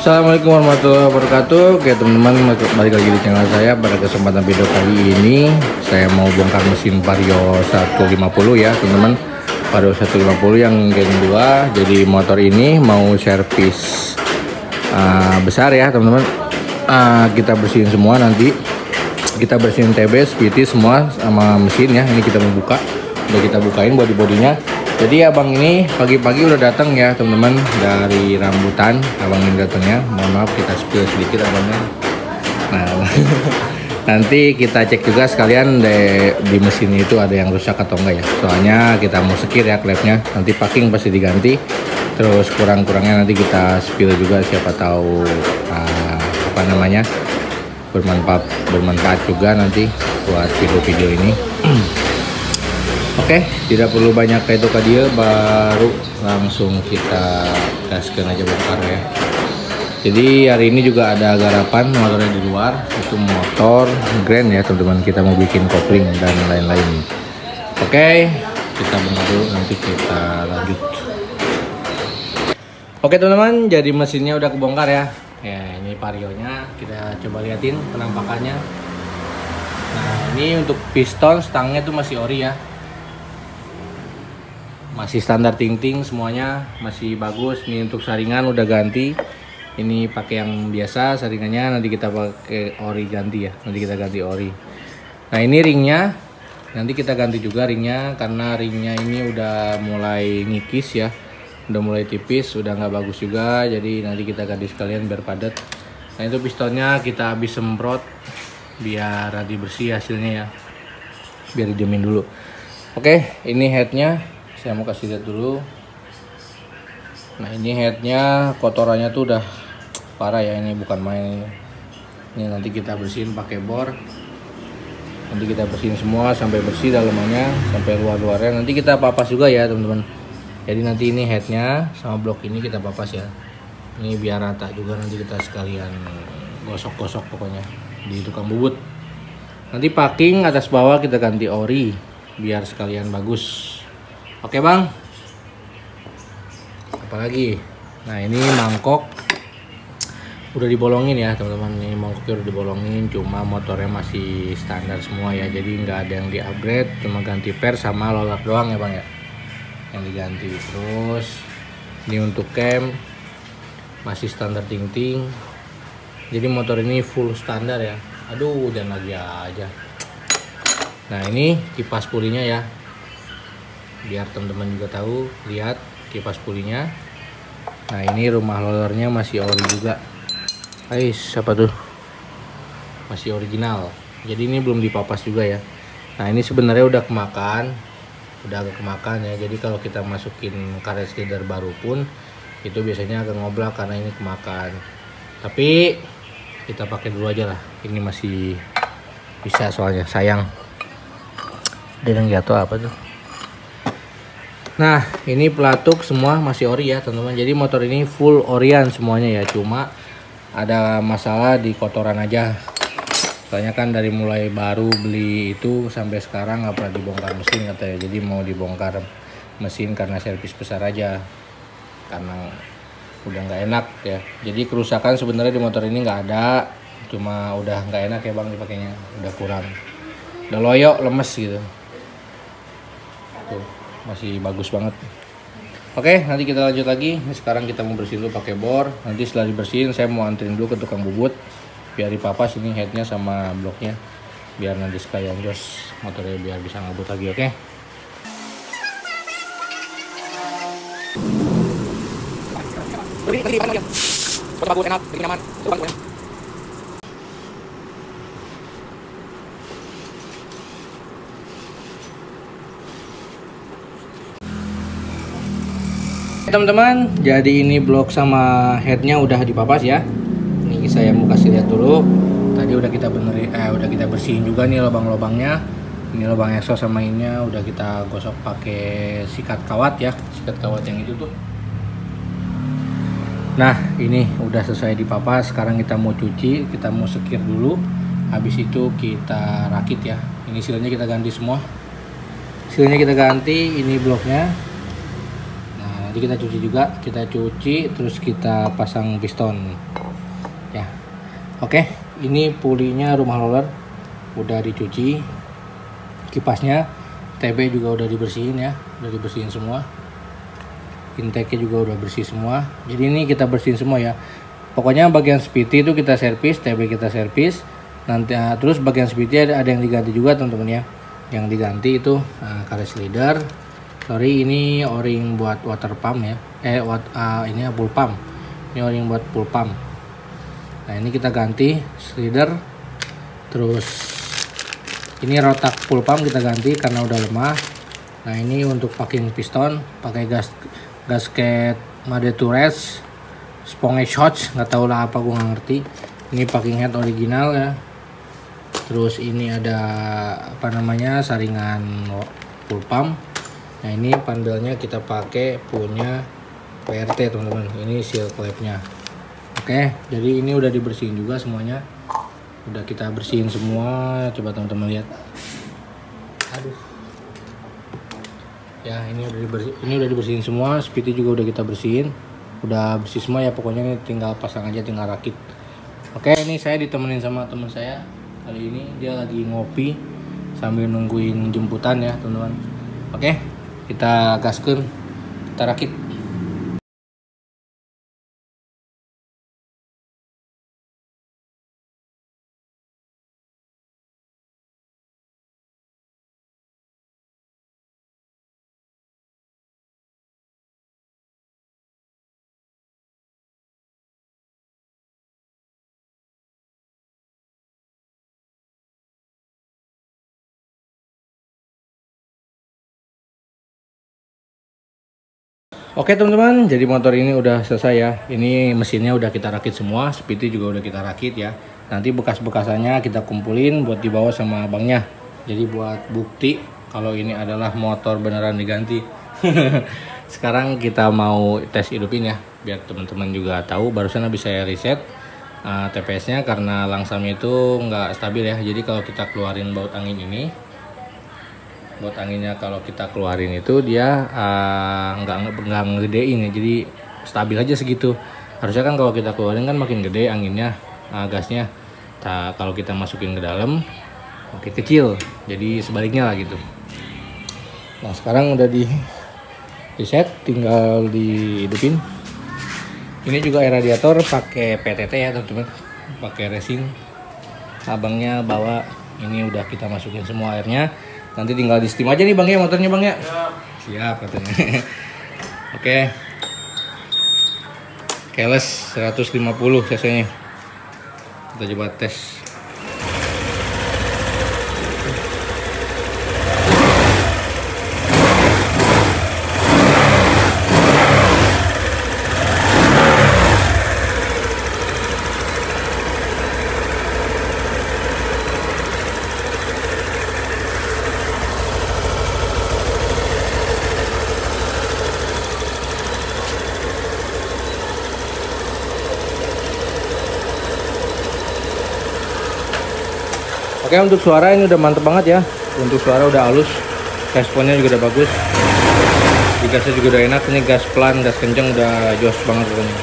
Assalamualaikum warahmatullahi wabarakatuh. Oke teman-teman, balik lagi di channel saya. Pada kesempatan video kali ini saya mau bongkar mesin Vario 150 ya teman-teman. Vario 150 yang gen 2. Jadi motor ini mau servis besar ya teman-teman. Kita bersihin semua nanti. Kita bersihin TB, PT semua sama mesin ya. Ini kita mau buka. Udah kita bukain body-bodinya. Jadi abang ini pagi-pagi udah datang ya teman-teman dari rambutan. Abang ini datangnya, mohon maaf kita spill sedikit abangnya. Nah nanti kita cek juga sekalian di mesin itu ada yang rusak atau enggak ya. Soalnya kita mau sekir ya klepnya, nanti packing pasti diganti. Terus kurang-kurangnya nanti kita spill juga, siapa tahu bermanfaat juga nanti buat video-video ini. Oke, tidak perlu banyak kayak itu dia, baru langsung kita gaskan aja bongkar ya. Jadi hari ini juga ada garapan motornya di luar, itu motor Grand ya teman-teman. Kita mau bikin kopling dan lain-lain. Oke, kita bongkar dulu, nanti kita lanjut. Oke teman-teman, jadi mesinnya udah kebongkar ya. Ya ini Varionya, kita coba liatin penampakannya. Nah ini untuk piston stangnya tuh masih ori ya. Masih standar ting-ting semuanya, masih bagus. Ini untuk saringan udah ganti. Ini pakai yang biasa saringannya, nanti kita pakai ori ganti ya. Nanti kita ganti ori. Nah ini ringnya, nanti kita ganti juga ringnya karena ringnya ini udah mulai ngikis ya. Udah mulai tipis, udah nggak bagus juga. Jadi nanti kita ganti sekalian biar padat. Nah itu pistonnya kita habis semprot biar nanti bersih hasilnya ya. Biar dijamin dulu. Oke, ini headnya. Saya mau kasih lihat dulu. Nah ini headnya kotorannya tuh udah parah ya, ini bukan main. Ini nanti kita bersihin pakai bor. Nanti kita bersihin semua sampai bersih dalamannya, sampai luar-luarnya. Nanti kita papas juga ya teman-teman. Jadi nanti ini headnya sama blok ini kita papas ya. Ini biar rata juga, nanti kita sekalian gosok-gosok pokoknya di tukang bubut. Nanti packing atas bawah kita ganti ori biar sekalian bagus. Oke bang, apalagi? Nah ini mangkok udah dibolongin ya teman-teman. Ini mangkoknya udah dibolongin, cuma motornya masih standar semua ya. Jadi nggak ada yang di upgrade, cuma ganti per sama lolak doang ya bang ya yang diganti. Terus ini untuk cam masih standar ting-ting. Jadi motor ini full standar ya. Aduh dan lagi aja. Nah ini kipas pulinya ya, biar teman-teman juga tahu. Lihat kipas pulinya. Nah ini rumah rollernya masih ori juga. Siapa tuh? Masih original. Jadi ini belum dipapas juga ya. Nah ini sebenarnya udah kemakan, udah agak kemakan ya. Jadi kalau kita masukin karet slider baru pun itu biasanya agak ngoblak karena ini kemakan. Tapi kita pakai dulu aja lah. Ini masih bisa soalnya, sayang. Ada yang jatuh apa tuh? Nah ini pelatuk semua masih ori ya teman-teman. Jadi motor ini full orian semuanya ya. Cuma ada masalah di kotoran aja. Soalnya kan dari mulai baru beli itu sampai sekarang nggak pernah dibongkar mesin katanya. Jadi mau dibongkar mesin karena servis besar aja. Karena udah nggak enak ya. Jadi kerusakan sebenarnya di motor ini nggak ada. Cuma udah nggak enak ya bang dipakainya. Udah kurang. Udah loyo, lemes gitu. Tuh. Masih bagus banget. Oke nanti kita lanjut lagi. Ini sekarang kita mau bersihin dulu pakai bor. Nanti setelah dibersihin saya mau anterin dulu ke tukang bubut biar dipapas ini headnya sama bloknya, biar nanti sekalian jos motornya biar bisa ngebut lagi. Oke teman-teman, jadi ini blok sama headnya udah dipapas ya. Ini saya mau kasih lihat dulu. Tadi udah kita udah kita bersihin juga nih lubang-lubangnya. Ini lubang exhaust sama ininya udah kita gosok pakai sikat kawat ya, sikat kawat yang itu tuh. Nah ini udah selesai dipapas. Sekarang kita mau cuci, kita mau sekir dulu. Habis itu kita rakit ya. Ini silnya kita ganti semua. Silnya kita ganti, ini bloknya. Nanti kita cuci juga, terus kita pasang piston ya. Oke, ini pulinya rumah roller udah dicuci, kipasnya TB juga udah dibersihin ya, udah dibersihin semua, intake-nya juga udah bersih semua. Jadi ini kita bersihin semua ya. Pokoknya bagian speedy itu kita servis, TB kita servis. Nanti terus bagian speedy ada yang diganti juga teman-teman ya. Yang diganti itu karet leader. Sorry, ini o-ring buat water pump ya. Ini full pump. Ini o-ring buat full pump. Nah, ini kita ganti slider. Terus ini rotak full pump kita ganti karena udah lemah. Nah, ini untuk packing piston pakai gasket Made to Rest, sponge shots, nggak tahu lah apa, gua nggak ngerti. Ini packing head original ya. Terus ini ada saringan full pump. Nah, ini pandelnya kita pakai punya PRT teman-teman. Ini seal clamp-nya. Oke, jadi ini udah dibersihin juga semuanya. Udah kita bersihin semua. Coba teman-teman lihat. Aduh. Ya, ini udah dibersihin semua. Speedy juga udah kita bersihin. Udah bersih semua ya, pokoknya ini tinggal pasang aja, tinggal rakit. Oke, ini saya ditemenin sama teman saya. Kali ini dia lagi ngopi sambil nungguin jemputan ya, teman-teman. Oke. Kita gaskan, kita rakit. Oke teman-teman, jadi motor ini udah selesai ya. Ini mesinnya udah kita rakit semua, speedy juga udah kita rakit ya. Nanti bekas-bekasannya kita kumpulin buat dibawa sama abangnya. Jadi buat bukti kalau ini adalah motor beneran diganti. Sekarang kita mau tes hidupin ya, biar teman-teman juga tahu. Barusan habis saya reset TPS-nya karena langsamnya itu nggak stabil ya. Jadi kalau kita keluarin baut angin ini, baut anginnya kalau kita keluarin itu dia nggak ngegedein ya, jadi stabil aja segitu. Harusnya kan kalau kita keluarin kan makin gede anginnya, gasnya. Kalau kita masukin ke dalam makin kecil, jadi sebaliknya lah gitu. Nah, sekarang udah di reset, tinggal dihidupin. Ini juga air radiator pakai PTT ya teman-teman, pakai resin. Abangnya bawa, ini udah kita masukin semua airnya. Nanti tinggal di steam aja nih bang ya, motornya bang ya. Siap katanya. Oke. Keles 150 cc nya. Kita coba tes. Oke, untuk suara ini udah mantep banget ya. Untuk suara udah halus, responnya juga udah bagus. Di gasnya juga udah enak. Ini gas pelan, gas kenceng udah jos banget pokoknya.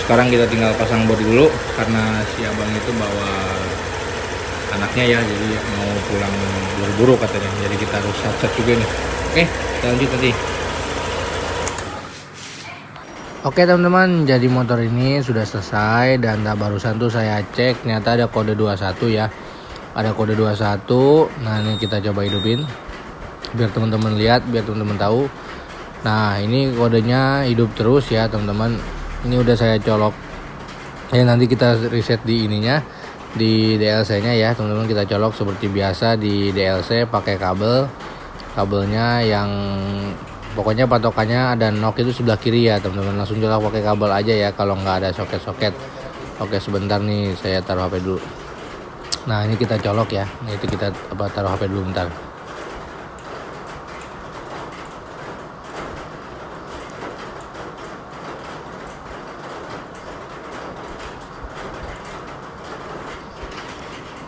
Sekarang kita tinggal pasang bodi dulu karena si abang itu bawa anaknya ya, jadi mau pulang buru-buru katanya. Jadi kita harus set juga nih. Oke, kita lanjut nanti. Oke teman-teman, jadi motor ini sudah selesai dan barusan tuh saya cek ternyata ada kode 21 ya. Ada kode 21. Nah, ini kita coba hidupin biar teman-teman lihat, biar teman-teman tahu. Nah, ini kodenya hidup terus ya teman-teman. Ini udah saya colok. Ya, nanti kita reset di ininya, di DLC-nya ya teman-teman. Kita colok seperti biasa di DLC pakai kabelnya yang pokoknya patokannya ada nok itu sebelah kiri ya teman-teman. Langsung colok pakai kabel aja ya kalau nggak ada soket-soket. Oke, sebentar nih saya taruh HP dulu. Nah, ini kita colok ya. Nah, itu kita taruh HP dulu bentar.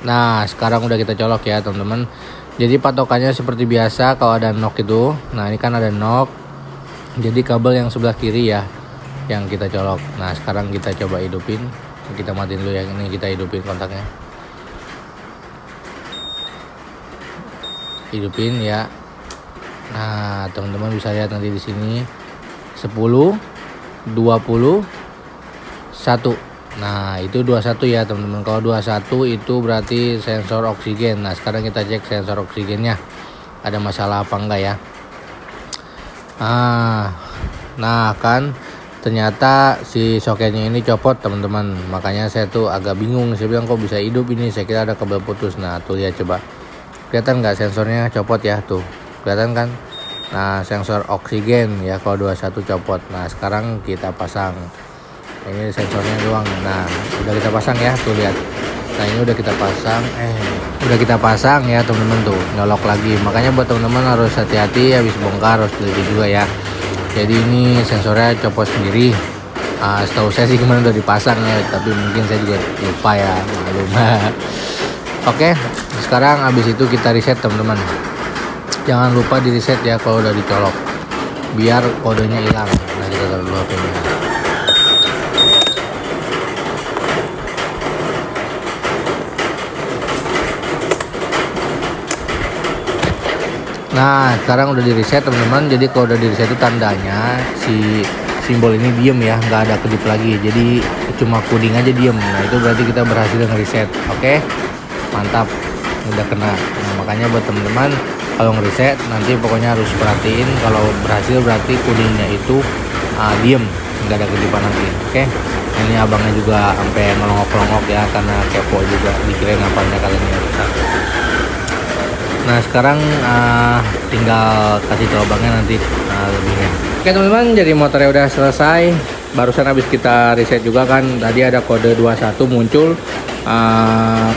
Nah, sekarang udah kita colok ya teman-teman. Jadi patokannya seperti biasa kalau ada nok itu. Nah, ini kan ada nok. Jadi kabel yang sebelah kiri ya yang kita colok. Nah sekarang kita coba hidupin, kita matiin dulu ya, ini kita hidupin kontaknya, hidupin ya. Nah teman-teman bisa lihat nanti di sini 10, 20, 1. Nah itu 21 ya teman-teman. Kalau 21 itu berarti sensor oksigen. Nah sekarang kita cek sensor oksigennya ada masalah apa enggak ya. Nah kan ternyata si soketnya ini copot teman-teman, makanya saya tuh agak bingung. Saya bilang kok bisa hidup ini, saya kira ada kabel putus. Nah tuh lihat coba, kelihatan nggak sensornya copot ya, tuh kelihatan kan. Nah sensor oksigen ya kalau 21 copot. Nah sekarang kita pasang, ini sensornya doang. Nah udah kita pasang ya, tuh lihat. Nah ini udah kita pasang, udah kita pasang ya teman-teman, tuh nyolok lagi. Makanya buat teman-teman harus hati-hati, habis bongkar harus teliti juga ya. Jadi ini sensornya copot sendiri. Setahu saya sih kemarin udah dipasang ya, tapi mungkin saya juga lupa ya, maklum. Oke, sekarang habis itu kita reset teman-teman. Jangan lupa di reset ya kalau udah dicolok, biar kodenya hilang. Nah kita taruh dulu HP-nya. Nah sekarang udah di reset teman-teman. Jadi kalau udah di reset itu tandanya si simbol ini diem ya, nggak ada kedip lagi, jadi cuma kuning aja diem. Nah itu berarti kita berhasil nge-reset. Oke, mantap, udah kena. Nah makanya buat teman-teman kalau nge-reset nanti pokoknya harus perhatiin, kalau berhasil berarti kuningnya itu diem, nggak ada kedipan lagi. Oke, nah, ini abangnya juga sampai ngelongok-ngelongok ya, karena kepo juga, dikirain apanya kalian yang rusak. Nah sekarang tinggal kasih tahu abangnya nanti lebihnya. Oke teman-teman, jadi motornya udah selesai. Barusan habis kita reset juga kan, tadi ada kode 21 muncul,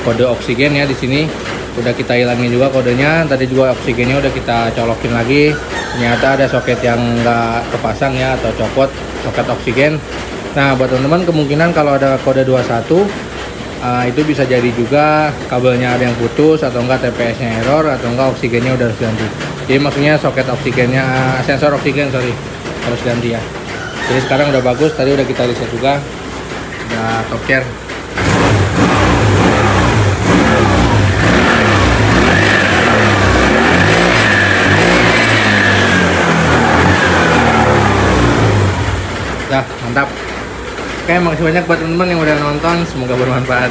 kode oksigen ya di sini. Udah kita hilangin juga kodenya. Tadi juga oksigennya udah kita colokin lagi. Ternyata ada soket yang nggak kepasang ya, atau copot soket oksigen. Nah buat teman-teman, kemungkinan kalau ada kode 21 itu bisa jadi juga kabelnya ada yang putus, atau enggak TPS-nya error, atau enggak oksigennya udah harus ganti. Jadi maksudnya soket oksigennya, sensor oksigen harus ganti ya. Jadi sekarang udah bagus, tadi udah kita reset juga, udah top care. Nah mantap. Oke, makasih banyak buat teman-teman yang udah nonton, semoga bermanfaat.